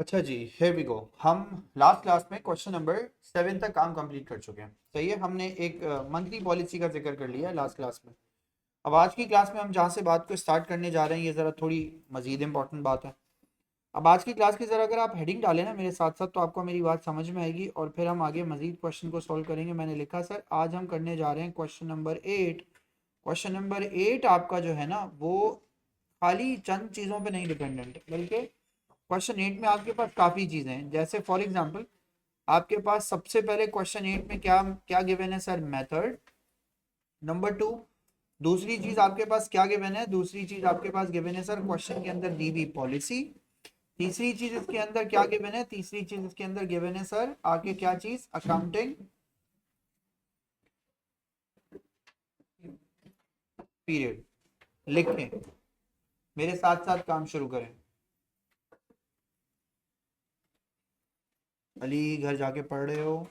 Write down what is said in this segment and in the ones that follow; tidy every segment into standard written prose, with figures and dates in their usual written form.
अच्छा जी, here we go। हम last class में क्वेश्चन नंबर 7 तक काम कंप्लीट कर चुके हैं। सही है, हमने एक मंथली पॉलिसी का जिक्र कर लिया लास्ट क्लास में। अब आज की क्लास में हम जहाँ से बात को स्टार्ट करने जा रहे हैं, ये ज़रा थोड़ी मजीद इंपॉर्टेंट बात है। अब आज की क्लास की ज़रा अगर आप हेडिंग डालें ना मेरे साथ साथ, तो आपको मेरी बात समझ में आएगी और फिर हम आगे मजीद क्वेश्चन को सॉल्व करेंगे। मैंने लिखा सर आज हम करने जा रहे हैं क्वेश्चन नंबर 8। क्वेश्चन नंबर 8 आपका जो है ना वो खाली चंद चीज़ों पे नहीं डिपेंडेंट, बल्कि क्वेश्चन 8 में आपके पास काफ़ी चीज़ें हैं। जैसे फॉर एग्जांपल आपके पास सबसे पहले क्वेश्चन 8 में क्या क्या गिवन है सर, मेथड। नंबर 2, दूसरी चीज आपके पास क्या गिवन है, दूसरी चीज आपके पास गिवन है सर क्वेश्चन के अंदर दी हुई पॉलिसी। तीसरी चीज इसके अंदर क्या गिवन है, तीसरी चीज इसके अंदर गिवन है सर आगे क्या चीज, अकाउंटिंग पीरियड। लिखें, मेरे साथ साथ काम शुरू करें। अली घर जाके पढ़ रहे हो?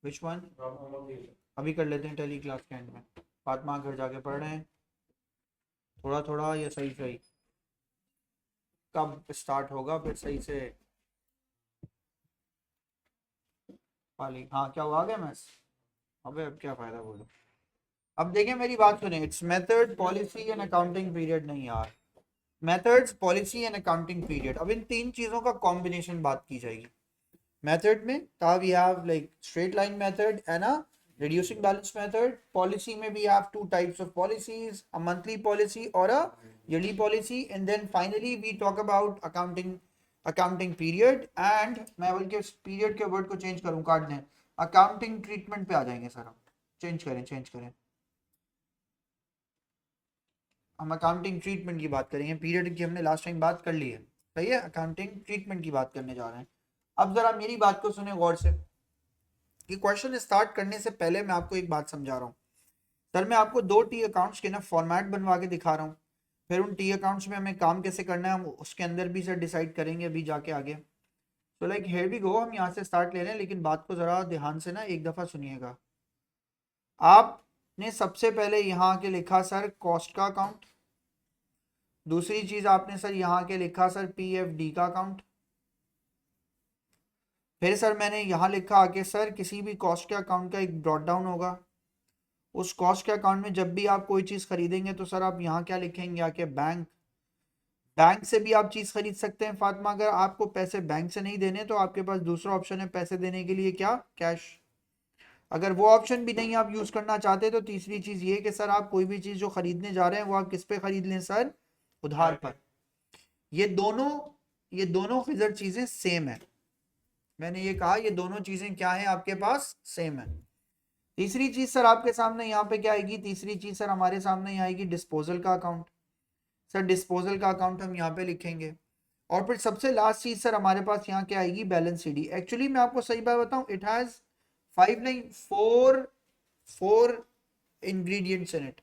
Which one? अभी कर लेते हैं टेली क्लास के एंड में। फातिमा घर जाके पढ़ रहे हैं थोड़ा थोड़ा या सही सही? कब स्टार्ट होगा फिर सही से? वाली हाँ, क्या हुआ, आ गया मैस? अबे अब क्या फायदा बोलो। अब देखिए मेरी बात सुने, it's method policy and accounting period नहीं यार, methods policy and accounting period. अब इन तीन चीजों का कॉम्बिनेशन बात की जाएगी। मेथड में ता we have like straight line method and a reducing balance method। Policy में we have two types of policies, a monthly policy or a yearly policy, and then finally we talk about accounting period। and मैं बल्कि period के word को change करूँ, काट दें, accounting treatment पे आ जाएंगे सर। हम चेंज करें हम अकाउंटिंग ट्रीटमेंट की बात करेंगे। पीरियड की हमने लास्ट टाइम बात कर ली है, सही है, अकाउंटिंग ट्रीटमेंट की बात करने जा रहे हैं। अब जरा मेरी बात को सुने गौर से कि क्वेश्चन स्टार्ट करने से पहले मैं आपको एक बात समझा रहा हूँ। सर मैं आपको दो टी अकाउंट्स के ना फॉर्मेट बनवा के दिखा रहा हूँ, फिर उन टी अकाउंट्स में हमें काम कैसे करना है हम उसके अंदर भी सर डिसाइड करेंगे अभी जाके आगे। तो लाइक हियर वी गो, हम यहाँ से स्टार्ट ले रहे हैं, लेकिन बात को ज़रा ध्यान से ना एक दफ़ा सुनिएगा। आपने सबसे पहले यहाँ के लिखा सर कॉस्ट का अकाउंट, दूसरी चीज़ आपने सर यहाँ के लिखा सर PFD का अकाउंट। फिर सर मैंने यहाँ लिखा आगे सर किसी भी कॉस्ट के अकाउंट का एक ब्रॉड डाउन होगा। उस कॉस्ट के अकाउंट में जब भी आप कोई चीज़ खरीदेंगे तो सर आप यहाँ क्या लिखेंगे आके, बैंक। बैंक से भी आप चीज़ खरीद सकते हैं फातिमा, अगर आपको पैसे बैंक से नहीं देने तो आपके पास दूसरा ऑप्शन है पैसे देने के लिए, क्या, कैश। अगर वो ऑप्शन भी नहीं आप यूज़ करना चाहते तो तीसरी चीज़ ये कि सर आप कोई भी चीज़ जो खरीदने जा रहे हैं वो आप किस पे खरीद लें सर, उधार पर। ये दोनों ये दोनों फिजर चीज़ें सेम है। मैंने ये कहा ये दोनों चीज़ें क्या है आपके पास, सेम है। तीसरी चीज़ सर आपके सामने यहाँ पे क्या आएगी, तीसरी चीज़ सर हमारे सामने यहाँ आएगी डिस्पोजल का अकाउंट। सर डिस्पोजल का अकाउंट हम यहाँ पे लिखेंगे। और फिर सबसे लास्ट चीज सर हमारे पास यहाँ क्या आएगी, बैलेंस शीट। एक्चुअली मैं आपको सही बात बताऊं, इट हैज 5 नहीं 4 इंग्रेडिएंट्स इन इट।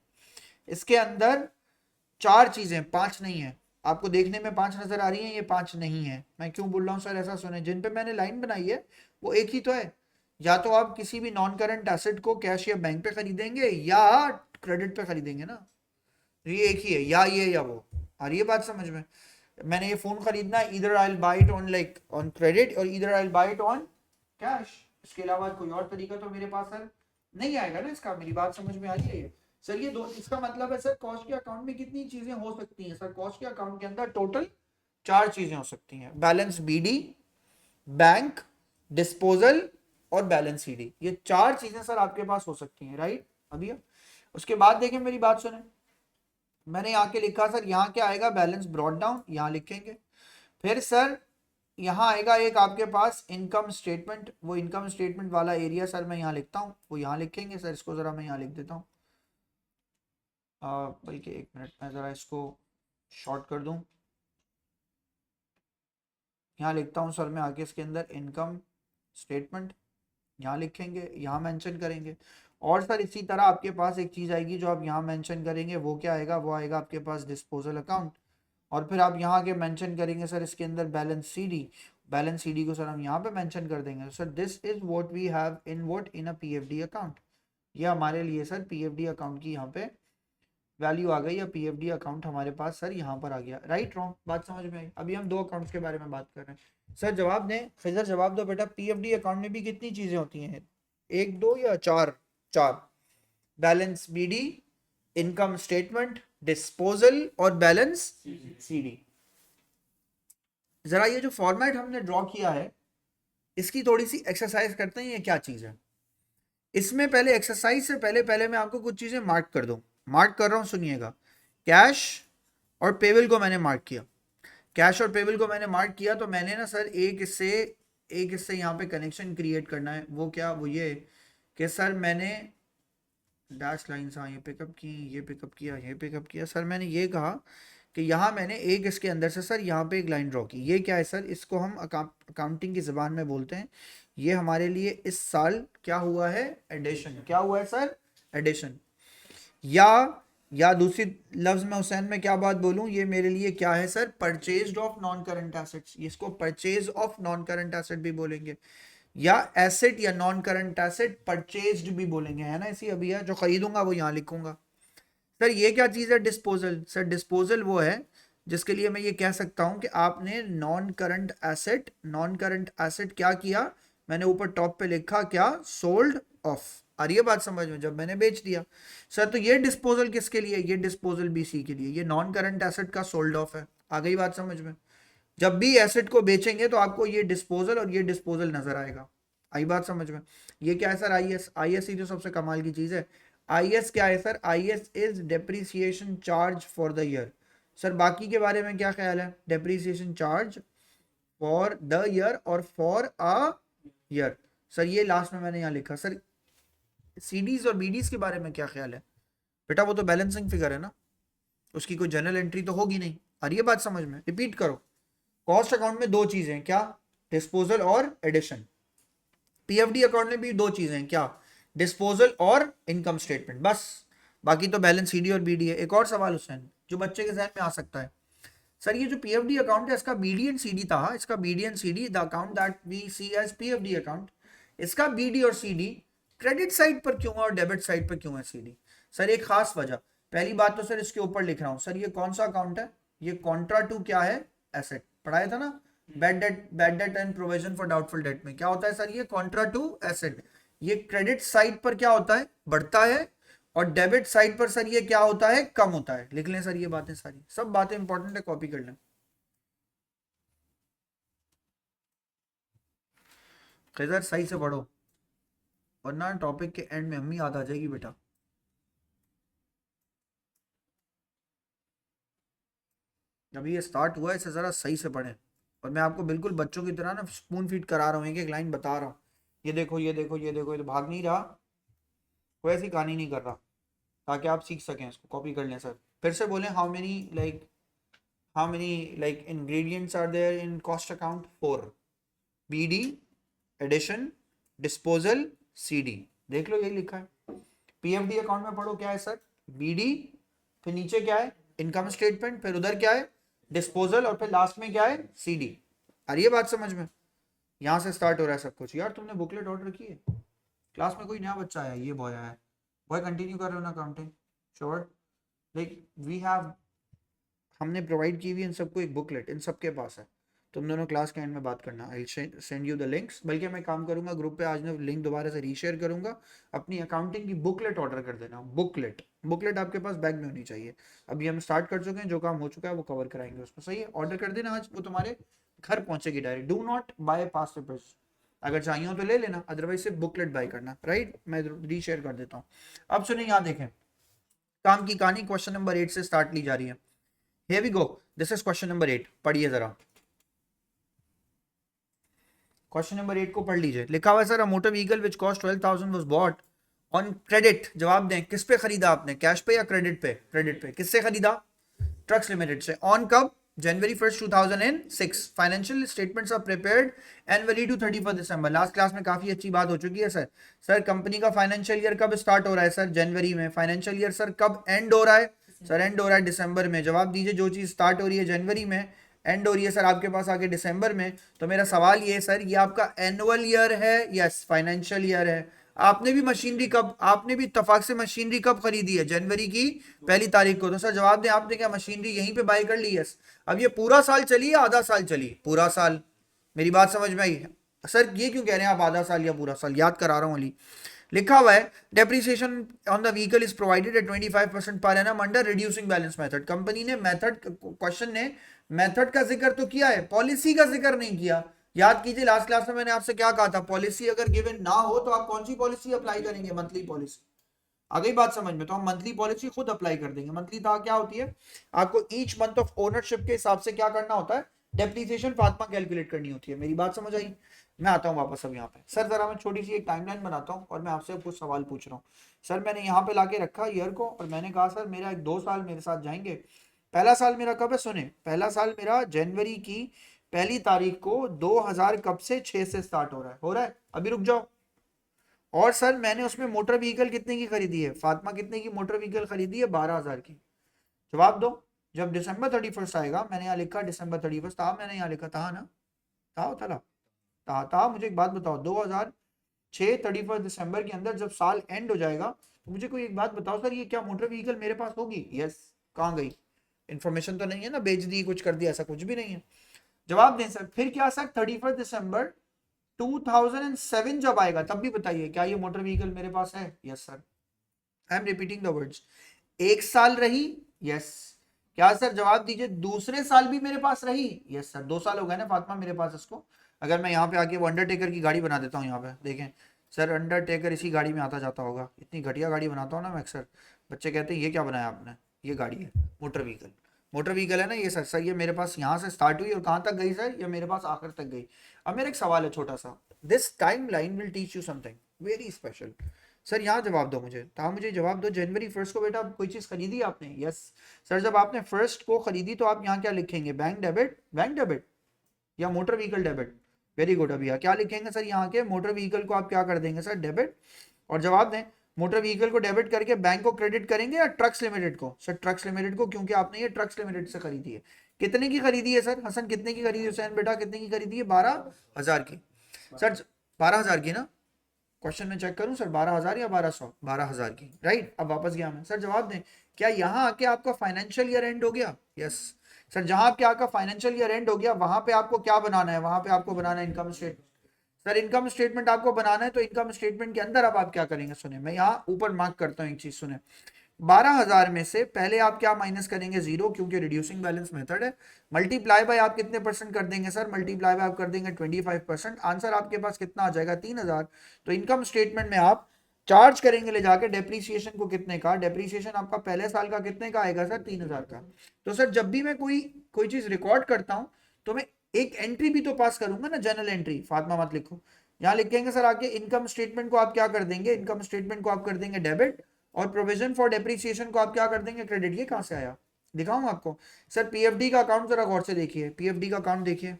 इसके अंदर 4 चीजें, 5 नहीं है। आपको देखने में 5 नजर आ रही हैं, ये 5 नहीं है। मैं क्यों बोल रहा हूँ सर ऐसा, सुने, जिन पे मैंने लाइन बनाई है वो एक ही तो है। या तो आप किसी भी नॉन करंट एसेट को कैश या बैंक पे खरीदेंगे या क्रेडिट पे खरीदेंगे ना, तो ये एक ही है, या ये या वो। आ रही है बात समझ में? मैंने ये फोन खरीदना है, इधर I will buy it on like on credit और इधर I will buy it on cash. इसके अलावा कोई और तरीका तो मेरे पास सर नहीं आएगा ना इसका। मेरी बात समझ में आ रही है ये? सर ये दो, इसका मतलब है सर कॉस्ट के अकाउंट में कितनी चीजें हो सकती हैं सर, कॉस्ट के अकाउंट के अंदर टोटल 4 चीजें हो सकती हैं, बैलेंस BD, बैंक, डिस्पोजल और बैलेंस CD। ये 4 चीजें सर आपके पास हो सकती हैं, राइट। अभी उसके बाद देखें मेरी बात सुने, मैंने यहाँ के लिखा सर यहाँ क्या आएगा, बैलेंस ब्रॉड डाउन, यहाँ लिखेंगे। फिर सर यहाँ आएगा एक आपके पास इनकम स्टेटमेंट, वो इनकम स्टेटमेंट वाला एरिया सर मैं यहाँ लिखता हूँ, वो यहाँ लिखेंगे सर। इसको ज़रा मैं यहाँ लिख देता हूँ, बल्कि एक मिनट मैं ज़रा इसको शॉर्ट कर दूँ। यहाँ लिखता हूँ सर मैं आगे इसके अंदर इनकम स्टेटमेंट, यहाँ लिखेंगे, यहाँ मेंशन करेंगे। और सर इसी तरह आपके पास एक चीज़ आएगी जो आप यहाँ मेंशन करेंगे, वो क्या आएगा, वो आएगा आपके पास डिस्पोजल अकाउंट। और फिर आप यहाँ के मेंशन करेंगे सर इसके अंदर बैलेंस CD को सर हम यहाँ पे मेंशन कर देंगे। Sir this is what we have in a PFD account. ये हमारे लिए सर PFD अकाउंट की यहाँ पे वैल्यू आ गई या पीएफडी अकाउंट हमारे पास सर यहाँ पर आ गया। राइट रॉन्ग, बात समझ में आई। अभी हम दो अकाउंट्स के बारे में बात कर रहे हैं। सर जवाब दें, खिजर जवाब दो बेटा, पीएफडी अकाउंट में भी कितनी चीजें होती हैं, एक दो या चार? चार। Balance BD, income statement, disposal और बैलेंस सीडी। जरा ये जो फॉर्मेट हमने ड्रॉ किया है इसकी थोड़ी सी एक्सरसाइज करते हैं, ये क्या चीज है। इसमें पहले एक्सरसाइज से पहले पहले मैं आपको कुछ चीजें मार्क कर दूं, मार्क कर रहा हूं, सुनिएगा। कैश और पेबल को मैंने मार्क किया, कैश और पेबल को मैंने मार्क किया, तो मैंने ना सर एक इससे यहाँ पे कनेक्शन क्रिएट करना है। वो क्या, वो ये कि सर मैंने डैश लाइन्स, हाँ ये पिकअप की, ये पिकअप किया, ये पिकअप किया। सर मैंने ये कहा कि यहाँ मैंने एक इसके अंदर से सर यहाँ पे एक लाइन ड्रॉ की। ये क्या है सर, इसको हम अकाउंटिंग की ज़बान में बोलते हैं, ये हमारे लिए इस साल क्या हुआ है, एडिशन। क्या हुआ है सर, एडिशन। या दूसरी लफ्ज में हुसैन में क्या बात बोलूं, ये मेरे लिए क्या है sir, purchase of non current assets. इसको purchase of non current asset भी बोलेंगे, या एसेट या नॉन करंट एसेट परचेज्ड भी बोलेंगे, है ना। इसी अभी है जो खरीदूंगा वो यहाँ लिखूंगा। सर ये क्या चीज है, डिस्पोजल। सर डिस्पोजल वो है जिसके लिए मैं ये कह सकता हूं कि आपने नॉन करंट एसेट क्या किया, मैंने ऊपर टॉप पे लिखा क्या, सोल्ड ऑफ। आ रही है बात समझ में, जब मैंने बेच दिया। सर तो ये डिस्पोजल किसके लिए, ये डिस्पोजल बीसी के लिए, ये नॉन करंट एसेट का सोल्ड ऑफ है। आ गई बात समझ में। जब भी एसेट को बेचेंगे तो आपको ये डिस्पोजल और ये डिस्पोजल नजर आएगा। आई बात समझ में। ये क्या है सर, आई एस ही तो सबसे कमाल की चीज है। आई एस क्या है sir, I S is depreciation charge for the year. Sir बाकी के बारे में क्या ख्याल है, depreciation charge for the year और फॉर अ ईयर। सर ये लास्ट में मैंने यहाँ लिखा। सर सीडीज और बीडीज के बारे में क्या ख्याल है बेटा, वो तो बैलेंसिंग फिगर है ना, उसकी कोई जनरल एंट्री तो होगी नहीं। आ रही है बात समझ में, रिपीट करो। कॉस्ट अकाउंट में दो चीजें हैं, क्या, डिस्पोजल और एडिशन। पीएफडी अकाउंट में भी दो चीजें हैं, क्या, डिस्पोजल और इनकम स्टेटमेंट, बस। बाकी तो बैलेंस सीडी और बीडी है। एक और सवाल हुसैन जो बच्चे के जहन में आ सकता है, सर ये जो पीएफडी अकाउंट है इसका बीडी एंड सीडी था, इसका BD and CD, the account that we see as PFD account, इसका बीडी और सीडी क्रेडिट साइड पर क्यों है और डेबिट साइड पर क्यों है सीडी। सर एक खास वजह, पहली बात तो सर इसके ऊपर लिख रहा हूं, सर ये कौन सा अकाउंट है, ये कॉन्ट्रा टू क्या है, एसेट। पढ़ाया था ना, bad debt and provision for doubtful debt में क्या होता है सर, ये कॉन्ट्रा टू एसेट। ये क्रेडिट साइड पर क्या होता है, बढ़ता है, और डेबिट साइड पर सर ये क्या होता है, कम होता है। लिख लें सर ये बातें, सारी सब बातें इंपॉर्टेंट है, कॉपी कर लें। खैर सही से पढ़ो वरना टॉपिक के एंड में अम्मी याद आ जाएगी बेटा। अभी ये स्टार्ट हुआ है, इसे जरा सही से पढ़ें। और मैं आपको बिल्कुल बच्चों की तरह ना स्पून फीड करा रहा हूँ, एक एक लाइन बता रहा हूँ, ये देखो ये देखो ये देखो, ये तो भाग नहीं रहा, कोई ऐसी कहानी नहीं कर रहा, ताकि आप सीख सकें, इसको कॉपी कर लें। सर फिर से बोलें, how many like ingredients are there in cost account, 4। BD, addition, disposal, CD. देख लो यही लिखा है। पीएफडी अकाउंट में पढ़ो क्या है सर, बीडी, फिर नीचे क्या है, इनकम स्टेटमेंट, फिर उधर क्या है, डिस्पोजल, और फिर लास्ट में क्या है, सीडी। आ रही है बात समझ में। यहां से स्टार्ट हो रहा है सब कुछ। यार तुमने बुकलेट ऑर्डर की है, क्लास में कोई नया बच्चा आया, ये बॉय आया है, बॉय कंटिन्यू कर रहे हो ना accounting, sure. Like we have, हमने प्रोवाइड की हुई इन सबको एक बुकलेट, इन सबके पास है। तुम दोनों क्लास के एंड में बात करना, I send you the links. बल्कि मैं काम करूंगा ग्रुप पे, आज मैं लिंक दोबारा से रीशेयर करूंगा। अपनी अकाउंटिंग की बुकलेट ऑर्डर कर देना, बुकलेट आपके पास बैग में होनी चाहिए। अभी हम स्टार्ट कर चुके हैं, जो काम हो चुका है वो कवर कराएंगे उसको, सही है। ऑर्डर कर देना आज, वो तुम्हारे घर पहुंचेगी direct. Do not buy pass papers, अगर चाहिए हो तो ले लेना, अदरवाइज सिर्फ बुकलेट बाय करना, राइट। मैं रीशेयर कर देता हूँ। अब सुनिए, यहाँ देखें, काम की कहानी क्वेश्चन नंबर 8 से स्टार्ट ली जा रही है। Here we go. This is question number 8. पढ़िए जरा, क्वेश्चन नंबर 8 को पढ़ लीजिए। लिखा हुआ है sir, a motor vehicle which cost 12,000 was bought on credit. जवाब दें, किस पे खरीदा आपने, कैश पे या क्रेडिट पे? क्रेडिट पे। किससे खरीदा? ट्रक्स लिमिटेड से। ऑन कब? January 1st 2006। Financial statements are prepared annually to 31 December. Last class में काफी अच्छी बात हो चुकी है सर। सर कंपनी का फाइनेंशियल ईयर कब स्टार्ट हो रहा है सर? जनवरी में। फाइनेंशियल ईयर सर कब एंड हो रहा है सर? एंड हो रहा है दिसंबर में। जवाब दीजिए, जो चीज स्टार्ट हो रही है जनवरी में, एंड हो रही है सर आपके पास आगे दिसंबर में, तो मेरा सवाल ये है सर, ये आपका एनुअल ईयर है या फाइनेंशियल ईयर है? आपने भी मशीनरी कब, आपने भी इत्तेफाक से मशीनरी कब खरीदी है? जनवरी की 1 तारीख को। तो सर जवाब दें, आपने क्या मशीनरी यहीं पे बाय कर ली है? अब ये पूरा साल चली या आधा साल चली? पूरा साल। मेरी बात समझ में आई? सर ये क्यों कह रहे हैं आप आधा साल या पूरा साल? याद करा रहा हूं अली। लिखा हुआ है depreciation on the vehicle is provided eight 25% per annum under reducing balance method. Company ने मेथड, क्वेश्चन ने मेथड का जिक्र तो किया है, पॉलिसी का जिक्र नहीं किया। याद कीजिए लास्ट क्लास में मैंने आपसे क्या कहा था, पॉलिसी अगर गिवन ना हो तो आप कौन सी पॉलिसी अप्लाई करेंगे? Monthly policy. आ गई बात समझ में? तो हम मंथली पॉलिसी खुद अप्लाई कर देंगे। मंथली था क्या होती है? आपको ईच मंथ ऑफ ओनरशिप के हिसाब से क्या करना होता है? डेप्रिसिएशन फातिमा कैलकुलेट करनी होती है। मेरी बात समझ आई? मैं आता हूँ वापस अब यहाँ पे। सर जरा मैं छोटी सी एक टाइमलाइन बनाता हूँ और मैं आपसे कुछ सवाल पूछ रहा हूँ। सर मैंने यहाँ पे लाके रखा ईयर को और मैंने कहा सर मेरा एक 2 साल मेरे साथ जाएंगे। पहला साल मेरा कब है? सुने, पहला साल मेरा जनवरी की 1 तारीख को 2000 कब से 6 से स्टार्ट हो रहा है? हो रहा है? अभी रुक जाओ। और सर मैंने उसमें मोटर व्हीकल कितने की खरीदी है? फातिमा कितने की मोटर व्हीकल खरीदी है? 12,000 की। जवाब दो। जब दिसंबर 31 आएगा, मैंने यहाँ लिखा दिसंबर 31 था, मैंने यहाँ लिखा था ना, था था था। मुझे एक बात बताओ, 2006 31 दिसंबर के अंदर जब साल एंड हो जाएगा तो मुझे कोई एक बात बताओ सर, ये क्या मोटर व्हीकल मेरे पास होगी? यस। कहाँ गई? इन्फॉर्मेशन तो नहीं है ना, बेच दी कुछ कर दिया, ऐसा कुछ भी नहीं है। जवाब दें सर। फिर क्या सर, 31 दिसंबर 2007 जब आएगा तब भी बताइए क्या ये मोटर व्हीकल मेरे पास है? Yes sir. I am repeating the words. 1 साल रही? यस। क्या सर? जवाब दीजिए। दूसरे साल भी मेरे पास रही? Yes sir. 2 साल हो गए ना फातिमा मेरे पास इसको। अगर मैं यहाँ पे आके वो अंडरटेकर की गाड़ी बना देता हूँ, यहाँ पे देखें सर, अंडरटेकर इसी गाड़ी में आता जाता होगा। इतनी घटिया गाड़ी बनाता हूँ ना मैं अक्सर। बच्चे कहते हैं ये क्या बनाया आपने? ये गाड़ी है मोटर व्हीकल। मोटर व्हीकल है ना ये सर। सर ये मेरे पास यहाँ से स्टार्ट हुई और कहाँ तक गई सर? ये मेरे पास आखिर तक गई। अब मेरा एक सवाल है छोटा सा। This time line will teach you something very special. Sir यहाँ जवाब दो मुझे, तो आप मुझे जवाब दो, जनवरी 1 को बेटा कोई चीज़ खरीदी आपने? Yes sir. जब आपने 1 को खरीदी तो आप यहाँ क्या लिखेंगे? बैंक डेबिट, बैंक डेबिट या motor vehicle debit? Very good. अभी क्या लिखेंगे सर? यहाँ के मोटर व्हीकल को आप क्या कर देंगे सर? डेबिट। और जवाब दें, मोटर व्हीकल को डेबिट करके बैंक को क्रेडिट करेंगे या ट्रक्स लिमिटेड को? सर ट्रक्स लिमिटेड को, क्योंकि आपने ये ट्रक्स लिमिटेड से खरीदी है। कितने की खरीदी है सर? हसन कितने की खरीदी है? हुसैन बेटा कितने की खरीदी है? 12,000 की। सर 12,000 की ना? क्वेश्चन में चेक करूं सर, 12,000 या 1200? 12,000 की, राइट। अब वापस गया मैं। सर जवाब दें, क्या यहाँ आके आपका फाइनेंशियल ईयर एंड हो गया? Yes sir. जहां आपके आपका फाइनेंशियल ईयर एंड हो गया वहां पे आपको क्या बनाना है? वहां पे आपको बनाना है income statement. Sir income statement आपको बनाना है तो इनकम स्टेटमेंट के अंदर अब आप क्या करेंगे? सुने, मैं यहाँ ऊपर मार्क करता हूँ एक चीज, सुने। 12,000 में से पहले आप क्या माइनस करेंगे? 0, क्योंकि रिड्यूसिंग बैलेंस मेथड है। मल्टीप्लाई बाय आप कितने परसेंट कर देंगे सर? मल्टीप्लाई बाय आप कर देंगे 25%। आंसर आपके पास कितना आ जाएगा? 3,000। तो इनकम स्टेटमेंट में आप चार्ज करेंगे ले जाके डेप्रीसिएशन को कितने का? डेप्रीसिएशन आपका पहले साल का कितने का आएगा सर? 3,000 का। तो सर जब भी मैं कोई कोई चीज रिकॉर्ड करता हूं तो मैं एक एंट्री भी तो पास करूंगा ना, जनरल एंट्री। फातिमा मत लिखो, यहाँ लिखेंगे सर आगे इनकम स्टेटमेंट को आप क्या कर देंगे? इनकम स्टेटमेंट को आप कर देंगे डेबिट और प्रोविजन फॉर डेप्रीसिएशन को आप क्या कर देंगे? क्रेडिट। ये कहां से आया? दिखाऊं आपको? सर पीएफडी का अकाउंट जरा गौर से देखिए, पीएफडी का अकाउंट देखिए।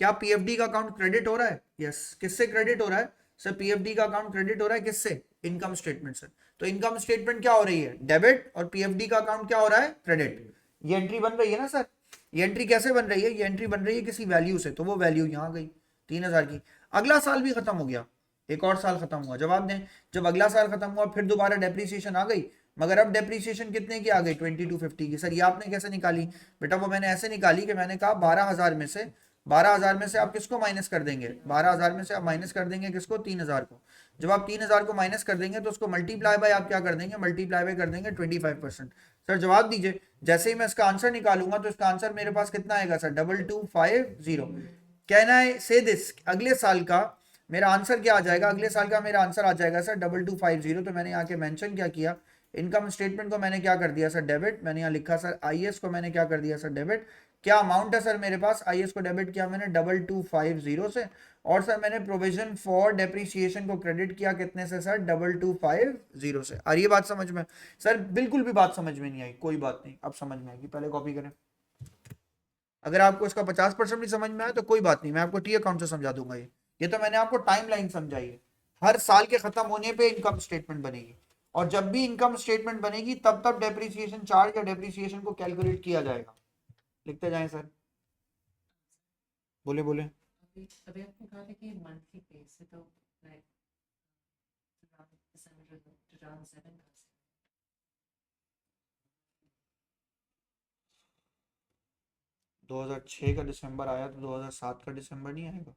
क्या पीएफडी का अकाउंट क्रेडिट हो रहा है? यस। किससे क्रेडिट हो रहा है सर? पीएफडी का अकाउंट क्रेडिट हो रहा है किससे? इनकम स्टेटमेंट से। तो इनकम स्टेटमेंट क्या हो रही है? डेबिट, और पीएफडी का अकाउंट क्या हो रहा है? क्रेडिट। ये एंट्री बन रही है ना सर? ये एंट्री कैसे बन रही है? ये एंट्री बन रही है किसी वैल्यू से, तो वो वैल्यू यहाँ गई 3,000 की। अगला साल भी खत्म हो गया, एक और साल खत्म हुआ। जवाब दें, जब अगला साल खत्म हुआ फिर दोबारा डेप्रीसिएशन आ गई, मगर अब डेप्रीसिएशन कितने की आ गई? 2250 की। सर ये आपने कैसे निकाली? बेटा वो मैंने ऐसे निकाली कि मैंने कहा 12,000 में से आप किसको माइनस कर देंगे? 12,000 में से आप माइनस कर देंगे किसको? 3,000 को। जब आप 3,000 को माइनस कर देंगे तो उसको मल्टीप्लाई बाय आप क्या कर देंगे? मल्टीप्लाई बाय कर देंगे 25%। सर जवाब दीजिए, जैसे ही मैं इसका आंसर निकालूंगा तो इसका आंसर मेरे पास कितना आएगा सर? 2250। कहना है से दिस, अगले साल का मेरा आंसर क्या आ जाएगा? अगले साल का मेरा आंसर आ जाएगा सर 2250। तो मैंने यहाँ के मेंशन क्या किया? इनकम स्टेटमेंट को मैंने क्या कर दिया सर? डेबिट। मैंने यहाँ लिखा सर आईएस को मैंने क्या कर दिया सर? डेबिट। क्या अमाउंट है सर मेरे पास? आईएस को डेबिट किया मैंने 2250 से, और सर मैंने प्रोविजन फॉर डेप्रीसिएशन को क्रेडिट किया कितने से सर? 2250 से। और ये बात समझ में? सर बिल्कुल भी बात समझ में नहीं आई, कोई बात नहीं, अब समझ में आएगी। पहले कॉपी करें। अगर आपको इसका 50% भी समझ में आया तो कोई बात नहीं, मैं आपको टी अकाउंट से समझा दूंगा। ये तो मैंने आपको टाइम लाइन समझाई है। हर साल के खत्म होने पे इनकम स्टेटमेंट बनेगी, और जब भी इनकम स्टेटमेंट बनेगी तब तब डेप्रीसिएशन चार्ज या डेप्रीसिएशन को कैलकुलेट किया जाएगा। लिखते जाएं सर। बोले बोले। अभी अभी आपने कहा था कि मंथली पे से तो दो हजार छः का दिसंबर आया तो 2007 का दिसंबर नहीं आएगा?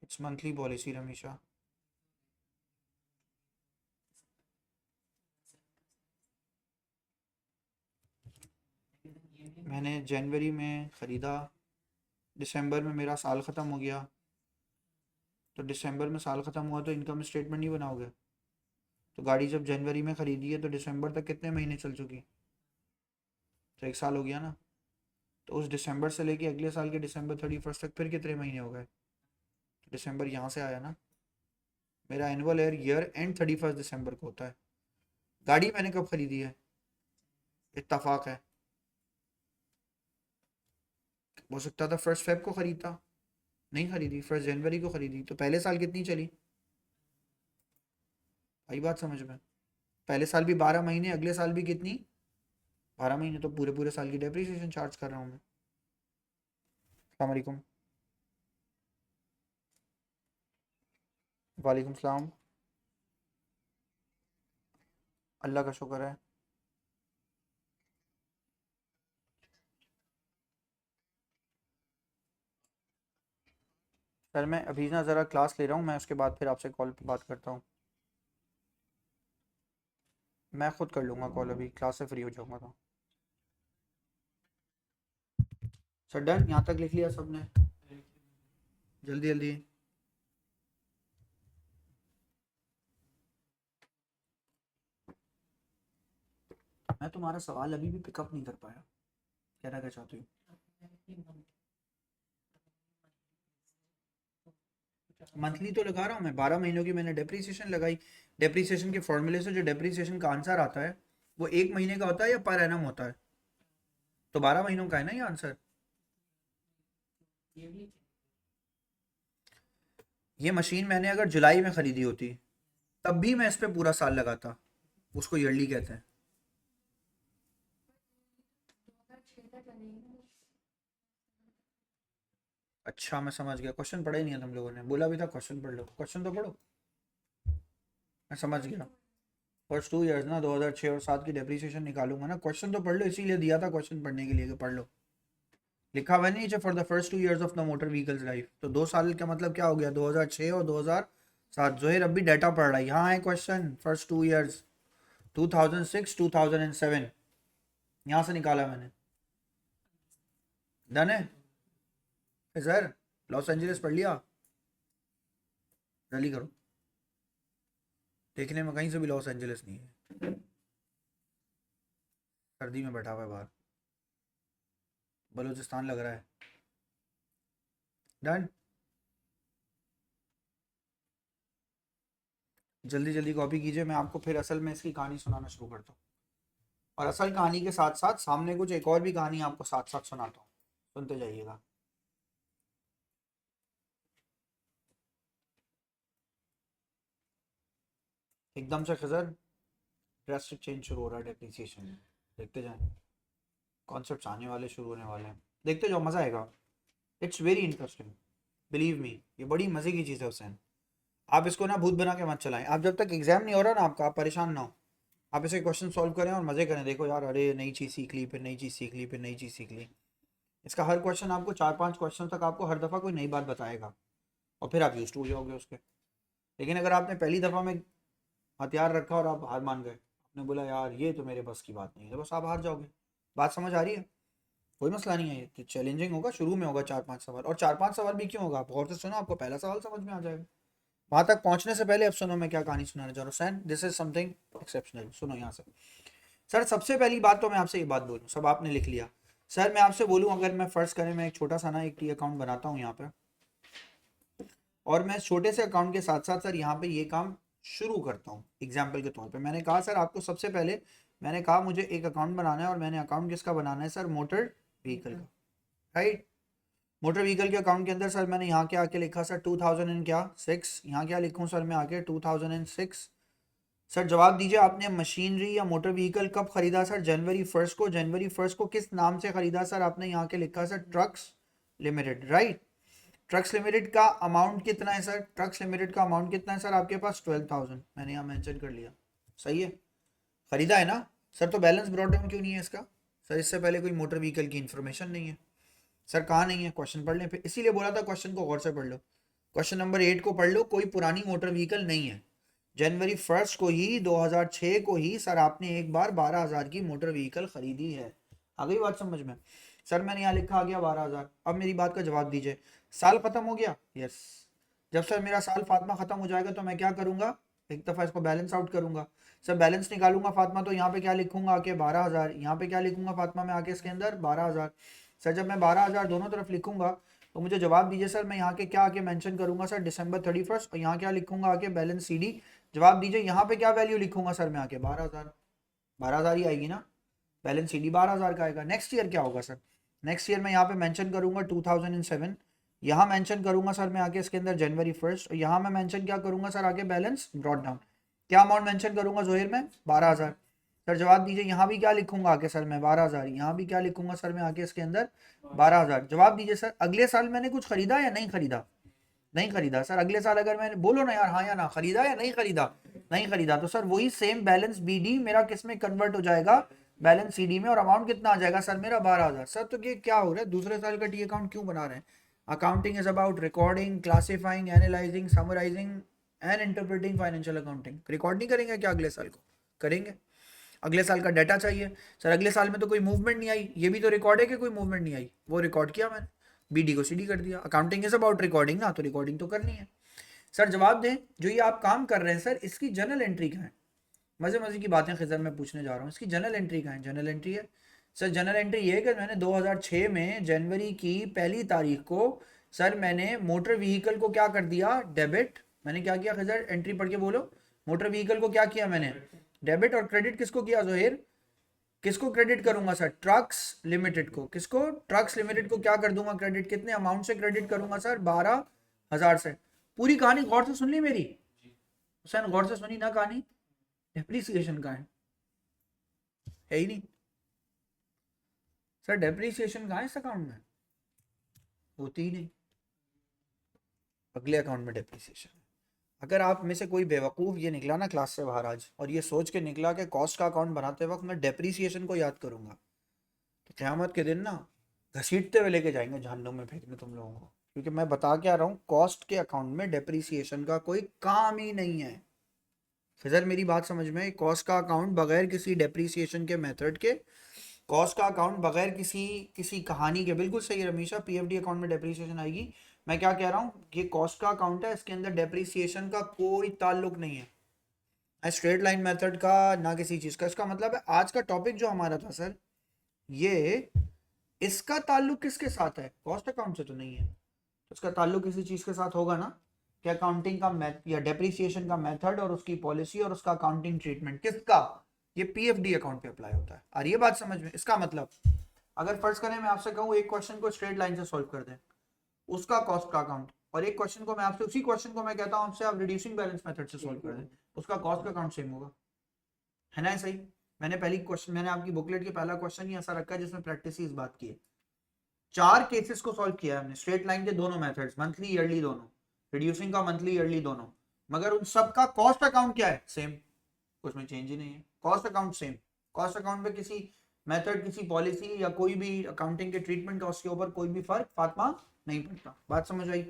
It's monthly policy Ramisha. मैंने जनवरी में ख़रीदा, दिसंबर में मेरा साल ख़त्म हो गया, तो दिसंबर में साल ख़त्म हुआ तो इनकम स्टेटमेंट नहीं बनाओगे? तो गाड़ी जब जनवरी में ख़रीदी है तो दिसंबर तक कितने महीने चल चुकी? तो 1 साल हो गया ना। तो उस दिसंबर से लेके अगले साल के दिसंबर 31 तक फिर कितने महीने हो गए? तो दिसंबर यहाँ से आया ना। मेरा एनुअल ईयर एंड 31 दिसंबर को होता है। गाड़ी मैंने कब ख़रीदी है? इत्तफाक है, हो सकता था 1 फेब को ख़रीदता, नहीं ख़रीदी, 1 जनवरी को ख़रीदी, तो पहले साल कितनी चली? आई बात समझ में? पहले साल भी 12 महीने, अगले साल भी कितनी? 12 महीने, तो पूरे पूरे साल की डेप्रिसिएशन चार्ज कर रहा हूँ मैं। अस्सलाम वालेकुम। वालेकुम सलाम। अल्लाह का शुक्र है। सर मैं अभी ना ज़रा क्लास ले रहा हूँ, मैं उसके बाद फिर आपसे कॉल पे बात करता हूँ। मैं ख़ुद कर लूँगा कॉल, अभी क्लास से फ्री हो जाऊँगा तो। सर डन, यहाँ तक लिख लिया सबने? जल्दी जल्दी। मैं तुम्हारा सवाल अभी भी पिकअप नहीं कर पाया, कहना क्या चाहती हूँ? मंथली तो लगा रहा हूँ मैं, 12 महीनों की मैंने डेप्रीसिएशन लगाई। डेप्रीसिएशन के फॉर्मूले से जो डेप्रीसिएशन का आंसर आता है वो 1 महीने का होता है या पर एनम होता है? तो 12 महीनों का है ना ये आंसर। ये मशीन मैंने अगर जुलाई में ख़रीदी होती तब भी मैं इस पे पूरा साल लगाता, उसको ईयरली कहते हैं। अच्छा मैं समझ गया, क्वेश्चन पढ़ा ही नहीं है तुम लोगों ने, बोला भी था क्वेश्चन पढ़ लो, क्वेश्चन तो पढ़ो। मैं समझ गया, फर्स्ट 2 ईयर्स ना 2006 और 7 की डेप्रीसिएशन निकालूंगा ना, क्वेश्चन तो पढ़ लो, इसीलिए दिया था क्वेश्चन पढ़ने के लिए कि पढ़ लो। लिखा हुआ नहीं for the first 2 years of the motor vehicles life, तो 2 साल का मतलब क्या हो गया? 2006 और 2007। जोहेर अभी डाटा पढ़ रहा है, यहाँ है क्वेश्चन, फर्स्ट 2 ईयर्स 2006 2007, यहाँ से निकाला मैंने। डन है सर? लॉस एंजलिस पढ़ लिया? जल्दी करो, देखने में कहीं से भी लॉस एंजलिस नहीं है, सर्दी में बैठा हुआ है बाहर, बलूचिस्तान लग रहा है। डन, जल्दी जल्दी कॉपी कीजिए, मैं आपको फिर असल में इसकी कहानी सुनाना शुरू करता हूँ, और असल कहानी के साथ साथ सामने कुछ एक और भी कहानी आपको साथ साथ सुनाता हूँ, सुनते जाइएगा। एकदम से खजर ड्रास्टिक चेंज शुरू हो रहा है डेप्रिसिएशन में, देखते जाएं, कॉन्सेप्ट्स आने वाले शुरू होने वाले हैं, देखते जाओ, मज़ा आएगा। It's very interesting, believe me, ये बड़ी मज़े की चीज़ है हुसैन। आप इसको ना भूत बना के मत चलाएं, आप जब तक एग्जाम नहीं हो रहा ना आपका, आप परेशान ना हो, आप इसे क्वेश्चन सॉल्व करें और मज़े करें, देखो यार अरे नई चीज़ सीख ली, फिर नई चीज़ सीख ली, फिर नई चीज़ सीख ली। इसका हर क्वेश्चन आपको 4-5 क्वेश्चन तक आपको हर दफ़ा कोई नई बात बताएगा, और फिर आप यूज टू हो जाओगे उसके। लेकिन अगर आपने पहली दफ़ा में हथियार रखा और आप हार मान गए, आपने बोला यार ये तो मेरे बस की बात नहीं है, तो बस आप हार जाओगे। बात समझ आ रही है? कोई मसला नहीं है, ये तो चैलेंजिंग होगा, शुरू में होगा 4-5 सवाल, और 4-5 सवाल भी क्यों होगा, आप गौर से सुनो, आपको पहला सवाल समझ में आ जाएगा। वहां तक पहुंचने से पहले अब सुनो मैं क्या कहानी सुनाने जा रहा हूँ सैन, दिस इज समथिंग एक्सेप्शनल, सुनो यहाँ से। सर सबसे पहली बात तो मैं आपसे ये बात बोलूँ, सब आपने लिख लिया। सर मैं आपसे बोलूँ, अगर मैं फ़र्ज़ करें मैं एक छोटा सा ना एक टी अकाउंट बनाता हूँ यहाँ पे, और मैं छोटे से अकाउंट के साथ साथ सर यहाँ पे ये काम शुरू करता हूँ, एग्जाम्पल के तौर पे मैंने कहा सर आपको सबसे पहले, मैंने कहा मुझे एक अकाउंट बनाना है, और मैंने अकाउंट किसका बनाना है सर? मोटर व्हीकल का, राइट। मोटर व्हीकल के अकाउंट के अंदर सर मैंने यहाँ के आके लिखा सर 2000 एंड क्या 6, यहाँ क्या लिखूँ सर मैं आके 2006। सर जवाब दीजिए, आपने मशीनरी या मोटर व्हीकल कब खरीदा सर? जनवरी 1 को। जनवरी 1 को किस नाम से खरीदा सर? आपने यहाँ के लिखा sir trucks limited, right. Trucks limited का अमाउंट कितना है सर? ट्रक्स लिमिटेड का अमाउंट कितना है सर आपके पास? 12,000 मैंने यहाँ मेंशन कर लिया। सही है, खरीदा है ना सर? तो बैलेंस ब्रॉट डाउन क्यों नहीं है इसका? सर इससे पहले कोई मोटर व्हीकल की इन्फॉर्मेशन नहीं है। सर कहाँ नहीं है? क्वेश्चन पढ़ लें फिर, इसीलिए बोला था क्वेश्चन को गौर से पढ़ लो। क्वेश्चन नंबर 8 को पढ़ लो। कोई पुरानी मोटर व्हीकल नहीं है। जनवरी 1 को ही 2006 को ही सर आपने एक बार 12,000 की मोटर व्हीकल खरीदी है। आ गई बात समझ में? सर मैंने यहाँ लिखा आ गया 12,000। अब मेरी बात का जवाब दीजिए, साल खत्म हो गया? यस। जब सर मेरा साल फातिमा खत्म हो जाएगा तो मैं क्या करूंगा? एक दफा इसको बैलेंस आउट करूंगा। सर बैलेंस निकालूंगा फातिमा, तो यहाँ पे क्या लिखूंगा आके? 12,000। यहाँ पे क्या लिखूंगा फातिमा में आके इसके अंदर? 12,000। सर जब मैं 12,000 दोनों तरफ लिखूंगा तो मुझे जवाब दीजिए सर, मैं यहाँ के क्या आके मेंशन करूंगा सर? December 31 और यहाँ क्या लिखूंगा आके? Balance CD। जवाब दीजिए यहाँ पे क्या वैल्यू लिखूंगा सर मैं आके? 12,000। 12,000 ही आएगी ना? बैलेंस CD 12,000 का आएगा। नेक्स्ट ईयर क्या होगा सर? नेक्स्ट ईयर मैं यहाँ पे मेंशन करूंगा 2007। यहाँ मेंशन करूंगा सर मैं आगे इसके अंदर जनवरी 1 और यहाँ मैं मेंशन क्या करूंगा सर आगे? Balance brought down. क्या अमाउंट मेंशन करूंगा जोहिर में? 12,000। सर जवाब दीजिए यहाँ भी क्या लिखूंगा आगे सर मैं? 12,000। यहाँ भी क्या लिखूंगा सर मैं आगे इसके अंदर? 12,000। जवाब दीजिए सर, अगले साल मैंने कुछ खरीदा या नहीं खरीदा? नहीं खरीदा। सर अगले साल अगर मैंने, बोलो ना यार हाँ या ना, खरीदा या नहीं खरीदा? नहीं खरीदा। तो सर वही सेम बैलेंस BD मेरा किस में कन्वर्ट हो जाएगा? बैलेंस CD में। और अमाउंट कितना आ जाएगा सर मेरा? 12,000। सर तो ये क्या हो रहा है? दूसरे साल का टी अकाउंट क्यों बना रहे हैं? Accounting is about recording, classifying, analysing, summarising and interpreting financial accounting. Record नहीं करेंगे क्या अगले साल को? करेंगे। अगले साल का डाटा चाहिए। सर अगले साल में तो कोई मूवमेंट नहीं आई, ये भी तो रिकॉर्ड है कि कोई मूवमेंट नहीं आई? वो रिकॉर्ड किया मैंने, BD को CD कर दिया। अकाउंटिंग इज अबाउट रिकॉर्डिंग ना, तो रिकॉर्डिंग तो करनी है। सर जवाब दें, जो ये आप काम कर रहे हैं सर, इसकी जर्नल एंट्री कहाँ है? मजे मजे की बातें खिजर मैं पूछने जा रहा हूँ, इसकी जर्नल एंट्री कहाँ है? जर्नल एंट्री है सर, जर्नल एंट्री ये है कि मैंने 2006 में जनवरी की 1 तारीख को सर मैंने मोटर व्हीकल को क्या कर दिया? डेबिट। मैंने क्या किया खिजर? एंट्री पढ़ के बोलो। मोटर व्हीकल को क्या किया मैंने? डेबिट। और क्रेडिट किसको किया जोहेर? किसको क्रेडिट करूंगा सर? ट्रक्स लिमिटेड को। किसको? ट्रक्स लिमिटेड को क्या कर दूंगा क्रेडिट? कितने अमाउंट से क्रेडिट करूंगा सर? 12,000 से। पूरी कहानी गौर से सुन ली मेरी? हुसैन गौर से सुनी ना कहानी? डेप्रीसिएशन का है ही नहीं सर। डेप्रीसिएशन कहाँ है इस अकाउंट में? होती ही नहीं। अगले अकाउंट में डेप्रीसिएशन। अगर आप में से कोई बेवकूफ़ ये निकला ना क्लास से बाहर आज और ये सोच के निकला कि कॉस्ट का अकाउंट बनाते वक्त मैं डेप्रीसिएशन को याद करूंगा, तो क़यामत के दिन ना घसीटते हुए लेके जाएंगे जहन्नुम में फेंकने तुम लोगों को। क्योंकि मैं बता के आ रहा हूँ, कॉस्ट के अकाउंट में डेप्रीसिएशन का कोई काम ही नहीं है। फिजर मेरी बात समझ में? कॉस्ट का अकाउंट बगैर किसी डेप्रीसिएशन के मेथड के, कॉस्ट का अकाउंट बगैर किसी किसी कहानी के, बिल्कुल सही रमीशा, PFD अकाउंट में डेप्रीसिएशन आएगी। मैं क्या कह रहा हूँ, ये कॉस्ट का अकाउंट है, इसके अंदर डेप्रीसिएशन का कोई ताल्लुक नहीं है, स्ट्रेट लाइन मेथड का ना किसी चीज़ का। इसका मतलब है आज का टॉपिक जो हमारा था सर, ये इसका ताल्लुक किसके साथ है? कॉस्ट अकाउंट से तो नहीं है। तो इसका ताल्लुक किसी चीज़ के साथ होगा ना, कि अकाउंटिंग का या डेप्रीसिएशन का मेथड और उसकी पॉलिसी और उसका अकाउंटिंग ट्रीटमेंट किसका? ये PFD अकाउंट पे अप्लाई होता है। और ये बात समझ में? इसका मतलब अगर फर्ज करें मैं आपसे कहूँ एक क्वेश्चन को स्ट्रेट लाइन से सॉल्व कर दें, उसका कॉस्ट का अकाउंट, और एक क्वेश्चन को मैं आपसे, उसी क्वेश्चन को मैं कहता हूँ आपसे आप रिड्यूसिंग बैलेंस मेथड से सॉल्व कर दें, उसका कॉस्ट का अकाउंट सेम होगा, है ना? सही। मैंने पहली क्वेश्चन, मैंने आपकी बुकलेट के पहला क्वेश्चन ही ऐसा रखा है जिसमें प्रैक्टिस इस बात की है। 4 केसेस को सॉल्व किया है हमने, स्ट्रेट लाइन के दोनों मेथड्स, मंथली ईयरली दोनों, रिड्यूसिंग का मंथली ईयरली दोनों, मगर उन सबका कॉस्ट अकाउंट क्या है? सेम। उसमें चेंज ही नहीं है, cost account same. Cost account पे किसी मेथड, किसी पॉलिसी या कोई भी अकाउंटिंग के ट्रीटमेंट का उसके ऊपर कोई भी फर्क फातिमा नहीं पड़ता। बात समझ आई?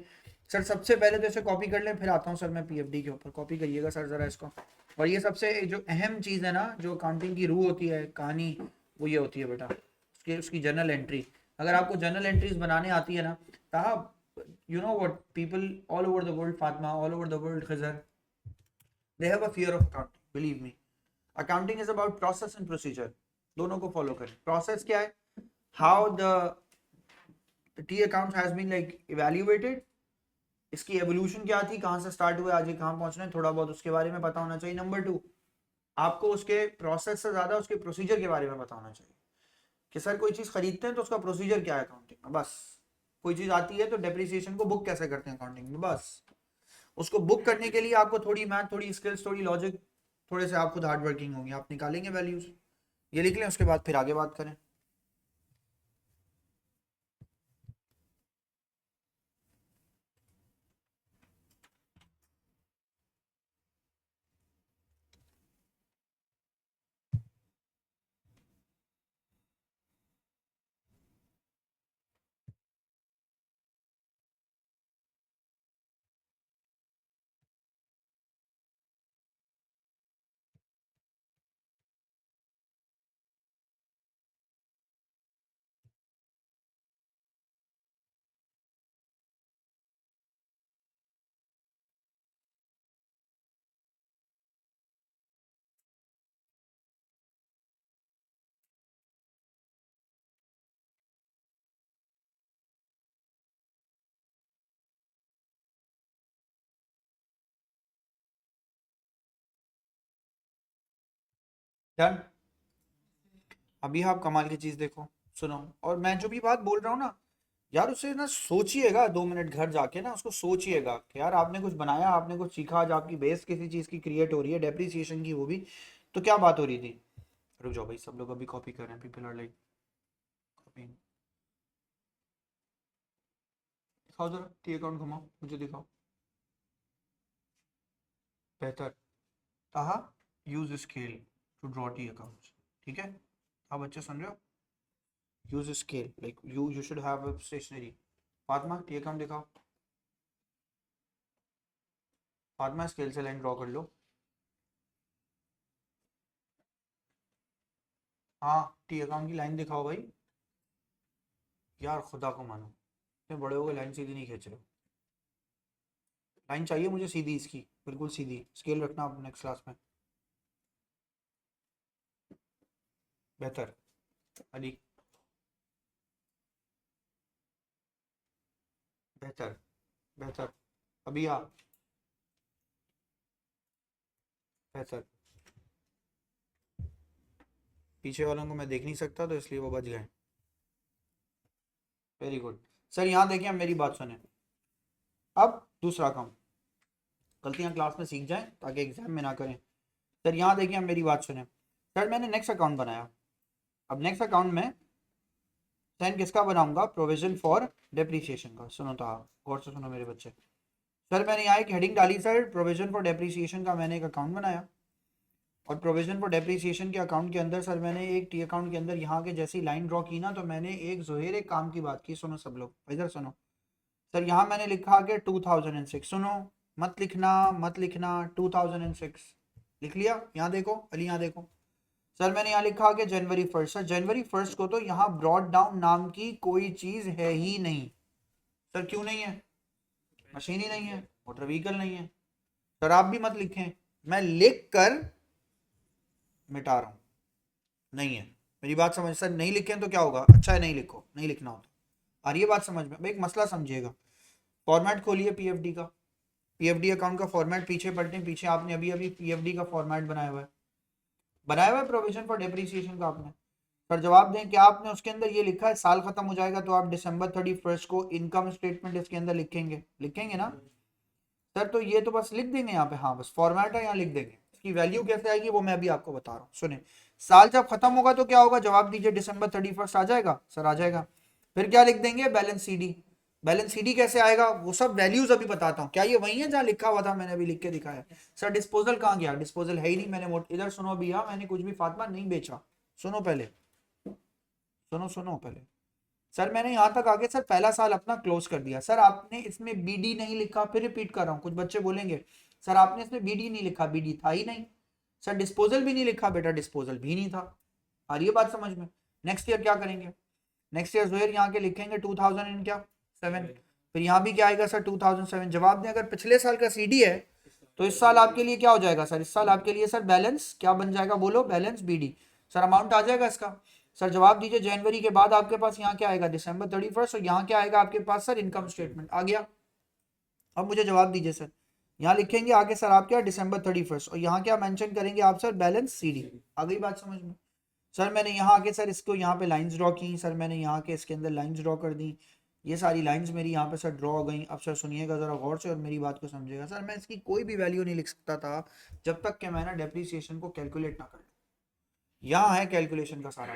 सर सबसे पहले तो इसे कॉपी कर लें, फिर आता हूँ सर मैं PFD के ऊपर। कॉपी करिएगा सर जरा इसको। और ये सबसे जो अहम चीज़ है ना, जो अकाउंटिंग की रूह होती है, कहानी, वो ये होती है बेटा, उसकी जर्नल एंट्री। अगर आपको जर्नल एंट्रीज बनाने आती है ना साहब, you know what, people all over the world, Fatma, all over the world, Khizar, they have a fear of accounting, believe me. Accounting is about process and procedure, दोनों को follow करें। Process क्या है? How the T account has been like evaluated, इसकी evolution क्या थी, कहाँ से स्टार्ट हुआ, आज ये कहाँ पहुंचना है, थोड़ा बहुत उसके बारे में पता होना चाहिए। नंबर 2, आपको उसके प्रोसेस से ज्यादा उसके प्रोसीजर के बारे में पता होना चाहिए कि सर कोई चीज खरीदते हैं तो उसका प्रोसीजर क्या है अकाउंटिंग में। बस कोई चीज आती है तो डेप्रिसिएशन को बुक कैसे करते हैं अकाउंटिंग में, बस उसको बुक करने के लिए आपको थोड़ी मैथ, थोड़ी स्किल्स, थोड़ी लॉजिक, थोड़े से आप खुद हार्ड वर्किंग होंगे, आप निकालेंगे वैल्यूज, ये लिख लें, उसके बाद फिर आगे बात करें। डन। अभी आप कमाल की चीज देखो, सुनो, और मैं जो भी बात बोल रहा हूँ ना यार, उसे ना सोचिएगा 2 मिनट घर जाके ना, उसको सोचिएगा कि यार आपने कुछ बनाया, आपने कुछ सीखा, आज आपकी बेस किसी चीज की क्रिएट हो रही है, डेप्रिसिएशन की, वो भी तो क्या बात हो रही थी। रुक जाओ भाई, सब लोग अभी कॉपी कर रहे हैं, पीपल आर लाइक कॉपी। दिखाओ जरा टी अकाउंट, घुमाओ मुझे दिखाओ। बेहतर। कहा use scale to draw T account, ठीक है। आप बच्चे सुन रहे हो, use scale like you should have a stationery. Fatima T account दिखाओ। फातिमा स्केल से लाइन ड्रॉ कर लो। हाँ, टी अकाउंट की लाइन दिखाओ भाई। यार खुदा को मानो, इतने बड़े हो गए लाइन सीधी नहीं खींच रहे। लाइन चाहिए मुझे सीधी, इसकी बिल्कुल सीधी स्केल रखना आप नेक्स्ट क्लास में। बेहतर। अली। बेहतर। बेहतर। अभी आप। बेहतर। पीछे वालों को मैं देख नहीं सकता तो इसलिए वो बच गए। Very good. सर यहाँ देखिए, अब मेरी बात सुने। अब दूसरा काम, गलतियां क्लास में सीख जाएं ताकि एग्जाम में ना करें। सर यहाँ देखिए, अब मेरी बात सुने। सर मैंने नेक्स्ट अकाउंट बनाया। अब नेक्स्ट अकाउंट में साइन किसका बनाऊंगा, प्रोविजन फॉर डेप्रिसिएशन का। सुनो तो आप गौर से सुनो मेरे बच्चे। सर मैंने यहाँ एक हेडिंग डाली, सर प्रोविजन फॉर डेप्रिसिएशन का मैंने एक अकाउंट बनाया। और प्रोविजन फॉर डेप्रिसिएशन के अकाउंट के अंदर सर मैंने एक टी अकाउंट के अंदर यहाँ के जैसी लाइन ड्रॉ की ना, तो मैंने एक जोहेर एक काम की बात की। सुनो सब लोग इधर सुनो। सर यहाँ मैंने लिखा कि 2006। सुनो, मत लिखना मत लिखना, 2006 लिख लिया। यहाँ देखो अली, यहाँ देखो। सर मैंने यहाँ लिखा कि जनवरी 1। सर जनवरी 1 को तो यहाँ ब्रॉड डाउन नाम की कोई चीज है ही नहीं। सर क्यों नहीं है, मशीन ही नहीं है, मोटर व्हीकल नहीं है। सर आप भी मत लिखें, मैं लिख कर मिटा रहा हूं, नहीं है। मेरी बात समझ, सर नहीं लिखें तो क्या होगा, अच्छा है नहीं लिखो, नहीं लिखना होता। आ रही है बात समझ में। अब एक मसला समझिएगा, फॉर्मेट खोलिए पीएफडी का। पीएफडी अकाउंट का फॉर्मेट पीछे पलटे, पीछे आपने अभी अभी पीएफडी का फॉर्मेट बनाया हुआ है प्रोविजन फॉर डेप्रिसिएशन का आपने। सर जवाब दें कि आपने उसके अंदर ये लिखा है साल खत्म हो जाएगा तो आप December 31 को इनकम स्टेटमेंट इसके अंदर लिखेंगे, लिखेंगे ना। सर तो ये तो बस लिख देंगे यहाँ पे, हाँ बस फॉर्मेट है यहाँ लिख देंगे। इसकी वैल्यू कैसे आएगी वो मैं अभी आपको बता रहा हूँ, सुने। साल जब खत्म होगा तो क्या होगा, जवाब दीजिए, December 31 आ जाएगा। सर आ जाएगा। फिर क्या लिख देंगे, बैलेंस सीडी। बैलेंस सीडी कैसे आएगा, वो सब वैल्यूज अभी बताता हूँ। क्या ये वही है जहाँ लिखा हुआ था, मैंने अभी लिख के दिखाया। सर डिस्पोजल कहाँ गया, डिस्पोजल है ही नहीं। मैंने इधर सुनो भैया, मैंने कुछ भी फातिमा नहीं बेचा। सुनो पहले, सुनो सुनो पहले। सर मैंने यहां तक आके सर पहला साल अपना क्लोज कर दिया। सर आपने इसमें बीडी नहीं लिखा, फिर रिपीट कर रहा हूं, कुछ बच्चे बोलेंगे सर आपने इसमें बीडी नहीं लिखा, बीडी था ही नहीं। सर डिस्पोजल भी नहीं लिखा, बेटा डिस्पोजल भी नहीं था। आ रही है बात समझ में। नेक्स्ट ईयर क्या करेंगे, नेक्स्ट ईयर जोहेर यहाँ के लिखेंगे 2000 इन क्या 7। फिर यहाँ भी क्या आएगा सर 2007। जवाब दें, अगर पिछले साल का सीडी है तो इस साल आपके लिए क्या हो जाएगा सर, इस साल आपके लिए सर बैलेंस क्या बन जाएगा, बोलो बैलेंस बीडी। सर अमाउंट आ जाएगा इसका। सर जवाब दीजिए, जनवरी के बाद आपके पास यहाँ क्या आएगा, December 31, और यहाँ क्या आएगा आपके पास सर, इनकम स्टेटमेंट आ गया। अब मुझे जवाब दीजिए सर, यहाँ लिखेंगे आगे सर आप क्या, December 31, और यहाँ क्या मेंशन करेंगे आप सर, बैलेंस सीडी। आ गई बात समझ में। सर मैंने यहाँ आके सर इसको यहाँ पे लाइंस ड्रॉ की, सर मैंने यहाँ के इसके अंदर लाइंस ड्रॉ कर दी। ये सारी लाइंस मेरी यहाँ पे सर ड्रॉ हो गई। अब सर सुनिएगा जरा गौर से और मेरी बात को समझिएगा। सर मैं इसकी कोई भी वैल्यू नहीं लिख सकता था जब तक कि मैं ना डेप्रिसिएशन को कैलकुलेट ना कर लूं। यहाँ है कैलकुलेशन का सारा।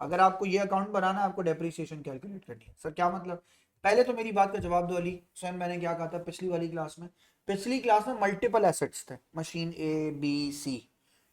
अगर आपको ये अकाउंट बनाना है, आपको डेप्रिसिएशन कैलकुलेट करनी है। सर क्या मतलब, पहले तो मेरी बात का जवाब दो अली। स्वयं मैंने क्या कहा था पिछली वाली क्लास में, पिछली क्लास में मल्टीपल एसेट्स थे, मशीन ए बी सी,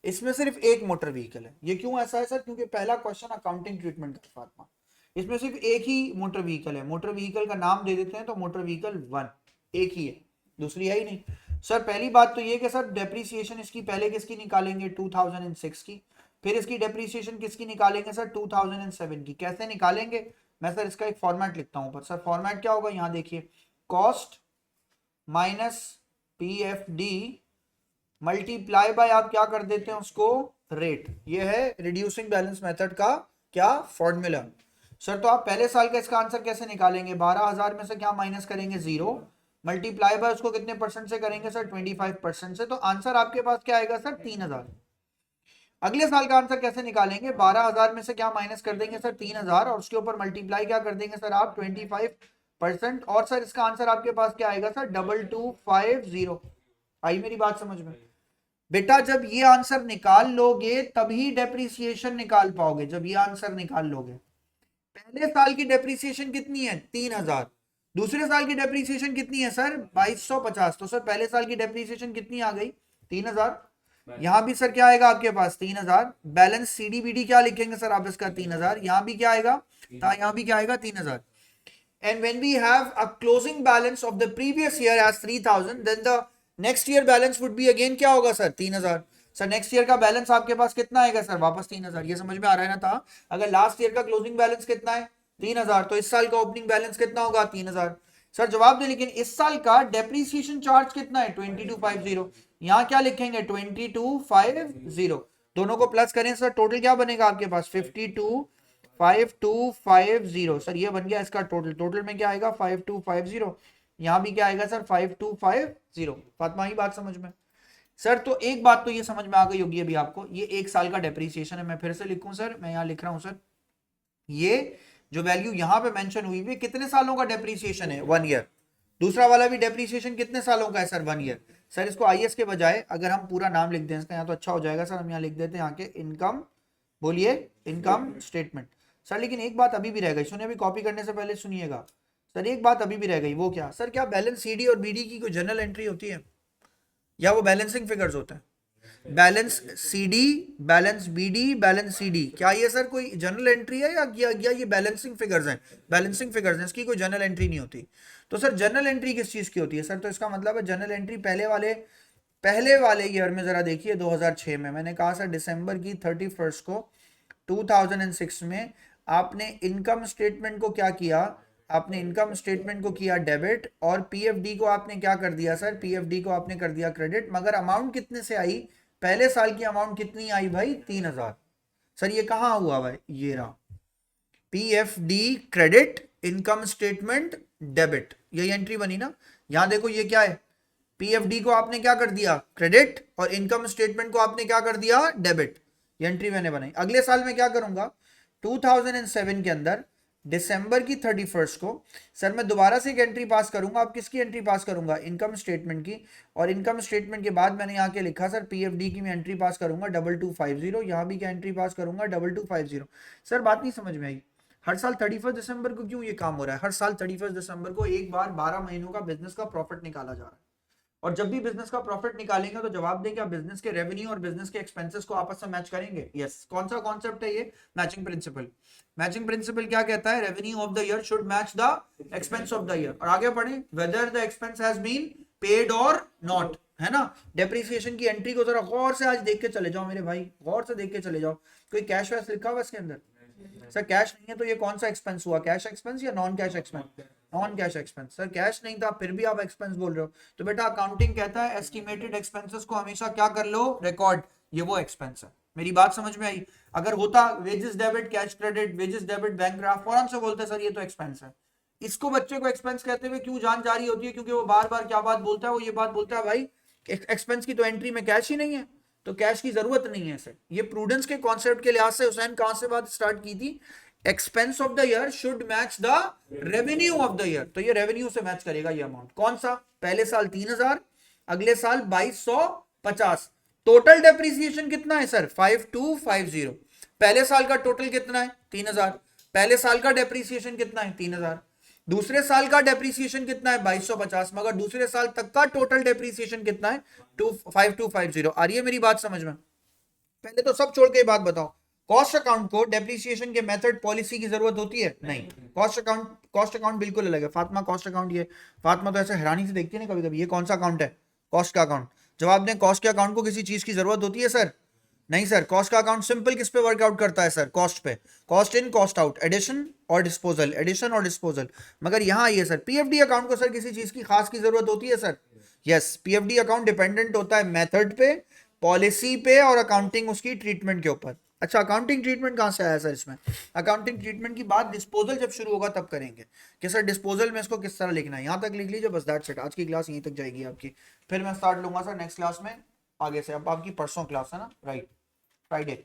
इसमें सिर्फ एक मोटर व्हीकल है। ये क्यों ऐसा है सर, क्योंकि पहला क्वेश्चन अकाउंटिंग ट्रीटमेंट का फातिमा, इसमें सिर्फ एक ही मोटर व्हीकल है। मोटर व्हीकल का नाम दे देते हैं तो मोटर व्हीकल 1 एक ही है, दूसरी है ही नहीं। सर पहली बात तो ये कि सर डेप्रिसिएशन इसकी पहले किसकी निकालेंगे, 2006 की। फिर इसकी डेप्रिसिएशन किसकी निकालेंगे सर, 2007 की। कैसे निकालेंगे, मैं सर इसका एक फॉर्मेट लिखता हूं ऊपर। सर फॉर्मेट क्या होगा, यहां देखिए, cost minus P F D multiply by आप क्या कर देते हैं उसको, रेट। ये है रिड्यूसिंग बैलेंस मेथड का क्या फॉर्मूला। सर तो आप पहले साल का इसका आंसर कैसे निकालेंगे, 12,000 में से क्या माइनस करेंगे, 0, मल्टीप्लाई बाय उसको कितने परसेंट से करेंगे सर, 25% से। तो आंसर आपके पास क्या आएगा सर, 3,000। अगले साल का आंसर कैसे निकालेंगे? 12,000 में से क्या माइनस कर देंगे सर? 3,000, और उसके ऊपर मल्टीप्लाई क्या कर देंगे सर आप? 25%। और सर इसका आंसर आपके पास क्या आएगा सर? 2250। आई मेरी बात समझ में? बेटा जब ये आंसर निकाल लोगे तभी डेप्रिसिएशन निकाल पाओगे, जब ये आंसर निकाल लोगे। पहले साल की डेप्रिसिएशन कितनी है? 3,000। दूसरे साल की डेप्रिसिएशन कितनी है सर? 2250। तो सर पहले साल की डेप्रिसिएशन कितनी आ गई? 3,000। यहां भी सर क्या आएगा आपके पास? 3,000। बैलेंस सीडी बीडी क्या लिखेंगे सर आप इसका? 3,000। यहां भी क्या आएगा? यहां भी क्या आएगा? 3,000। And when we have a closing balance of the previous year as 3,000, then the next year balance would be again क्या होगा सर? 3,000। सर नेक्स्ट ईयर का बैलेंस आपके पास कितना आएगा सर? वापस 3,000। ये समझ में आ रहा है ना था? अगर लास्ट ईयर का क्लोजिंग बैलेंस कितना है? 3,000, तो इस साल का ओपनिंग बैलेंस कितना होगा? 3,000। सर जवाब दे, लेकिन इस साल का डेप्रीसिएशन चार्ज कितना है? 2250। यहाँ क्या लिखेंगे? 2250। दोनों को प्लस करें सर, टोटल क्या बनेगा आपके पास? 5250। सर ये बन गया इसका टोटल। टोटल में क्या आएगा? 5250। यहां भी क्या आएगा सर? 5250। फातिमा ही बात समझ में? सर तो एक बात तो ये समझ में आ गई होगी अभी आपको, ये एक साल का डेप्रीसिएशन है। मैं फिर से लिखूं सर, मैं यहां लिख रहा हूं सर, ये जो वैल्यू यहां पे मेंशन हुई है कितने सालों का डेप्रीसिएशन है? 1 ईयर। दूसरा वाला भी डेप्रीसिएशन कितने सालों का है सर? 1 ईयर। सर इसको आईएस के बजाय अगर हम पूरा नाम लिख दें इसका, यहाँ तो अच्छा हो जाएगा सर, हम यहाँ लिख देते हैं यहाँ के इनकम, बोलिए इनकम स्टेटमेंट। सर लेकिन एक बात अभी भी रह गई, सुनिए, अभी कॉपी करने से पहले सुनिएगा सर, एक बात अभी भी रह गई। वो क्या सर? क्या बैलेंस सीडी और बीडी की कोई जनरल एंट्री होती है, या वो बैलेंसिंग फिगर्स होते हैं? Balance CD, balance BD, balance CD, क्या ये सर कोई जनरल एंट्री है या ये बैलेंसिंग फिगर्स हैं? बैलेंसिंग फिगर्स हैं, इसकी कोई जनरल एंट्री नहीं होती। तो सर जनरल एंट्री किस चीज की होती है सर? तो इसका मतलब है जनरल एंट्री पहले वाले ईयर में, जरा देखिए 2006 में, मैंने कहा सर दिसंबर की 31 को 2006 में आपने इनकम स्टेटमेंट को क्या किया? आपने इनकम स्टेटमेंट को किया डेबिट, और पीएफडी को आपने क्या कर दिया सर? पीएफडी को आपने कर दिया क्रेडिट। मगर अमाउंट कितने से आई? पहले साल की अमाउंट कितनी आई भाई? 3,000। सर ये कहां हुआ भाई? ये रहा, PFD credit, income statement debit, यही एंट्री बनी ना? यहां देखो ये क्या है? पीएफडी को आपने क्या कर दिया? क्रेडिट, और इनकम स्टेटमेंट को आपने क्या कर दिया? डेबिट। ये एंट्री मैंने बनाई। अगले साल में क्या करूंगा? 2007 के अंदर दिसंबर की 31 को सर मैं दोबारा से एक एंट्री पास करूंगा। आप किसकी एंट्री पास करूंगा? इनकम स्टेटमेंट की। और इनकम स्टेटमेंट के बाद मैंने यहाँ के लिखा सर पीएफडी की मैं एंट्री पास करूंगा 2250। यहाँ भी क्या एंट्री पास करूंगा? 2250। सर बात नहीं समझ में आई? हर साल 31 दिसंबर को क्यों ये काम हो रहा है? हर साल 31 दिसंबर को एक बार 12 महीनों का बिजनेस का प्रॉफिट निकाला जा रहा है, और जब भी बिजनेस का प्रॉफिट निकालेंगे तो जवाब दें क्या बिजनेस के रेवेन्यू और बिजनेस के एक्सपेंसेस को आपस में मैच करेंगे? यस। कौन सा कॉन्सेप्ट है ये? Matching principal. मैचिंग प्रिंसिपल क्या कहता है? Revenue of the year should match the expense of the year. और आगे पढ़े, whether the expense has been paid और नॉट, है ना? डेप्रिसिएशन की एंट्री को जरा गौर से आज देख के चले जाओ मेरे भाई, गौर से देख के चले जाओ। कोई कैश वैश लिखा हुआ इसके अंदर? सर कैश नहीं है तो ये कौन सा एक्सपेंस हुआ? कैश एक्सपेंस या non cash expense? Non cash expense. Sir cash नहीं था फिर भी आप एक्सपेंस बोल रहे हो, तो बेटा अकाउंटिंग कहता है एस्टिमेटेड एक्सपेंसेस को हमेशा क्या कर लो? रिकॉर्ड। ये वो एक्सपेंस है। मेरी बात समझ में आई? अगर होता wages debit cash credit, wages debit bank draft, फौरन से बोलते सर ये तो एक्सपेंस है। इसको बच्चे को एक्सपेंस कहते हुए क्यों जान जारी होती है? क्योंकि वो बार बार क्या बात बोलता है? वो ये बात बोलता है भाई एक्सपेंस की तो एंट्री में कैश ही नहीं है, तो कैश की जरूरत नहीं है सर। ये प्रूडेंस के कॉन्सेप्ट के लिहाज से हुसैन कहां से बात स्टार्ट की थी? Expense of the year should match the revenue of the year. तो ये रेवेन्यू से मैच करेगा ये अमाउंट। कौन सा? पहले साल 3,000, अगले साल 2250। टोटल डेप्रिसिएशन कितना है सर? 5250। पहले साल का टोटल कितना है? 3,000। पहले साल का डेप्रिसिएशन कितना है? 3,000। दूसरे साल का डेप्रिसिएशन कितना है? 2250। मगर दूसरे साल तक का टोटल डेप्रिसिएशन कितना है? 5250। आ रही है मेरी बात समझ में? पहले तो सब छोड़ के बात बताओ, कॉस्ट अकाउंट को डेप्रिसिएशन के मेथड पॉलिसी की जरूरत होती है? नहीं। कॉस्ट अकाउंट बिल्कुल अलग है। फातिमा कॉस्ट अकाउंट, ये फातिमा तो ऐसे हैरानी से देखती है ना कभी कभी, ये कौन सा अकाउंट है? कॉस्ट का अकाउंट। जवाब दें, कॉस्ट के अकाउंट को किसी चीज की जरूरत होती है सर? नहीं सर। कॉस्ट का अकाउंट सिंपल किस पे वर्कआउट करता है सर? कॉस्ट पे। Cost in cost out, addition और डिस्पोजल, एडिशन और डिस्पोजल। मगर यहाँ आइए सर, पीएफडी अकाउंट को सर किसी चीज की खास की जरूरत होती है sir? Yes. PFD account dependent होता है मेथड पे, पॉलिसी पे और अकाउंटिंग उसकी ट्रीटमेंट के ऊपर। अच्छा, अकाउंटिंग ट्रीटमेंट कहां से आया सर इसमें? अकाउंटिंग ट्रीटमेंट की बात डिस्पोजल जब शुरू होगा तब करेंगे कि सर डिस्पोजल में इसको किस तरह लिखना है। यहां तक लिख लीजिए बस, दैट्स इट। आज की क्लास यहीं तक जाएगी आपकी, फिर मैं स्टार्ट लूंगा सर नेक्स्ट क्लास में आगे से। अब आपकी परसों क्लास है ना, राइट? फ्राइडे।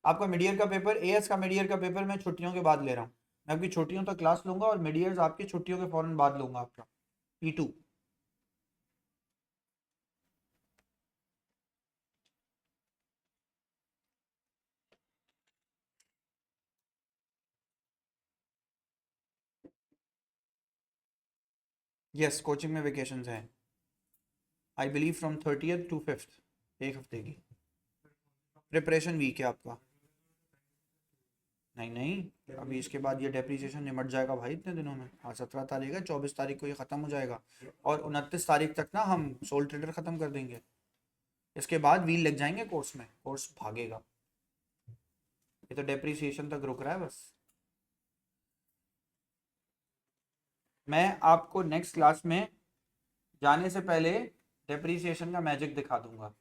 आपका मिड ईयर का पेपर, एएस का मिड ईयर का पेपर मैं छुट्टियों के बाद ले रहा हूँ। मैं आपकी छुट्टियों तक क्लास लूंगा और मिड ईयर्स आपकी छुट्टियों के फौरन बाद लूंगा आपका P2। यस, कोचिंग में वेकेशंस हैं, I believe from 30th to 5th, एक हफ्ते की प्रिपरेशन वीक है आपका। नहीं नहीं, अभी इसके बाद ये डेप्रिसिएशन निमट जाएगा भाई इतने दिनों में। आज 17 तारीख है, 24 तारीख को ये ख़त्म हो जाएगा और 29 तारीख तक ना हम सोल ट्रेडर ख़त्म कर देंगे। इसके बाद व्हील लग जाएंगे कोर्स में, कोर्स भागेगा। ये तो डेप्रिसिएशन तक रुक रहा है बस। मैं आपको नेक्स्ट क्लास में जाने से पहले डेप्रिसिएशन का मैजिक दिखा दूंगा।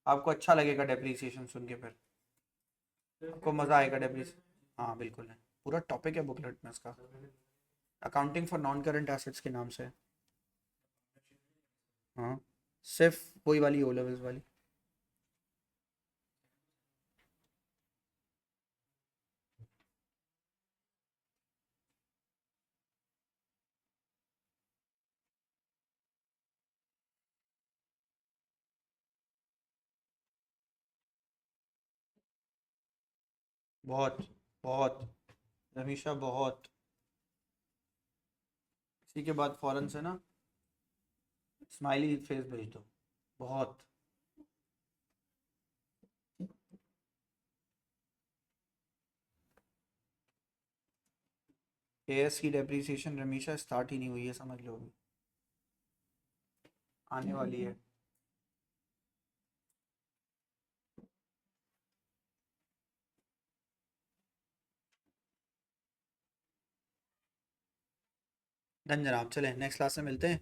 आपको अच्छा लगेगा डेप्रिसिएशन सुन के, फिर आपको मज़ा आएगा डेप्रिसिएशन। हाँ बिल्कुल है, पूरा टॉपिक है बुकलेट में इसका, accounting for non current assets के नाम से। हाँ, सिर्फ वही वाली ओ लेवल्स वाली। बहुत बहुत, हमेशा बहुत। इसी के बाद फौरन से ना स्माइली फेस भेज दो, बहुत। एएस की डेप्रिसिएशन हमेशा स्टार्ट ही नहीं हुई है, समझ लो अभी आने वाली है। डन जनाब, चलें नेक्स्ट क्लास में मिलते हैं।